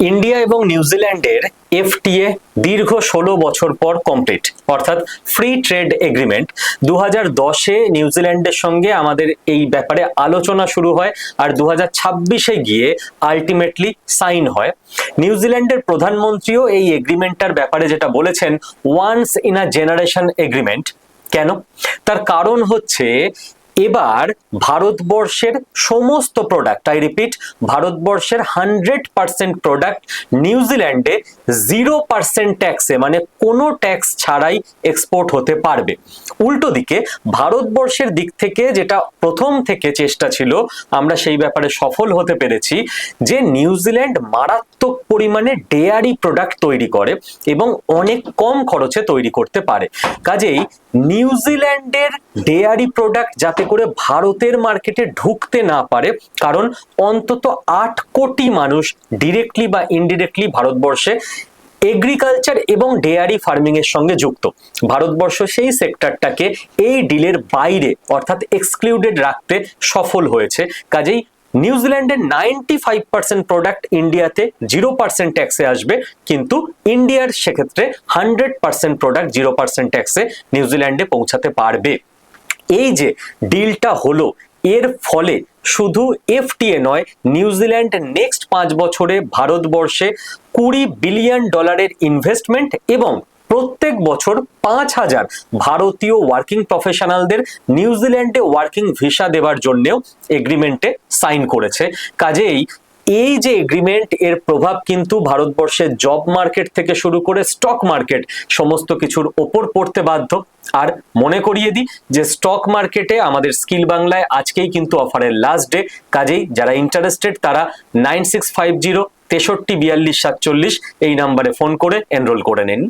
India এবং নিউজিল্যান্ডের FTA দীর্ঘ ১৬ বছর পর কমপ্লিট, অর্থাৎ ফ্রি ট্রেড এগ্রিমেন্ট। 2010-এ নিউজিল্যান্ডের সঙ্গে আমাদের এই ব্যাপারে আলোচনা শুরু হয়, আর 2026-এ গিয়ে আলটিমেটলি সাইন হয়। নিউজিল্যান্ডের প্রধানমন্ত্রীও এই এগ্রিমেন্টটার ব্যাপারে যেটা বলেছেন, once in a generation agreement. কেন? তার কারণ হচ্ছে এবার ভারতবর্ষের সমস্ত প্রোডাক্ট, আই রিপিট, ভারতবর্ষের 100% প্রোডাক্ট নিউজিল্যান্ডে 0% ট্যাক্সে, মানে কোনো ট্যাক্স ছাড়াই এক্সপোর্ট হতে পারবে। উল্টো দিকে ভারতবর্ষের দিক থেকে যেটা প্রথম থেকে চেষ্টা ছিল, আমরা সেই ব্যাপারে সফল হতে পেরেছি, যে নিউজিল্যান্ড মারাত্মক পরিমাণে ডেয়ারি প্রোডাক্ট তৈরি করে এবং অনেক কম খরচে তৈরি করতে পারে। কাজেই নিউজিল্যান্ডের ডেয়ারি প্রোডাক্ট যাতে করে ভারতের মার্কেটে ঢুকতে না পারে, কারণ অন্তত 8 কোটি মানুষ ডিরেক্টলি বা ইনডিরেক্টলি ভারতবর্ষে এগ্রিকালচার এবং ডেয়ারি ফার্মিং এর সঙ্গে যুক্ত। ভারতবর্ষ সেই সেক্টরটাকে এই ডিলের বাইরে অর্থাৎ এক্সক্লুডেড রাখতে সফল হয়েছে। কাজেই নিউজিল্যান্ডের 95% প্রোডাক্ট ইন্ডিয়াতে 0% ট্যাক্সে আসবে, কিন্তু ইন্ডিয়ার সেক্ষেত্রে 100% প্রোডাক্ট 0% ট্যাক্সে নিউজিল্যান্ডে পৌঁছাতে পারবে। এই যে ডিলটা হলো, এর ফলে শুধু এফটিএ নয়, নিউজিল্যান্ড নেক্সট 5 বছরে ভারতবর্ষে $20 বিলিয়ন ইনভেস্টমেন্ট এবং প্রত্যেক বছর 5,000 ভারতীয় ওয়ার্কিং প্রফেশনালদের নিউজিল্যান্ডে ওয়ার্কিং ভিসা দেওয়ার জন্যও এগ্রিমেন্টে সাইন করেছে। কাজেই এই যে এগ্রিমেন্ট, এর প্রভাব কিন্তু ভারতবর্ষের জব মার্কেট থেকে শুরু করে স্টক মার্কেট সমস্ত কিছুর ওপর পড়তে বাধ্য। আর মনে করিয়ে দিই যে স্টক মার্কেটে আমাদের স্কিল বাংলায় আজকেই কিন্তু অফারের লাস্ট ডে। কাজেই যারা ইন্টারেস্টেড তারা 9650 634247 এই নাম্বারে ফোন করে এনরোল করে নিন।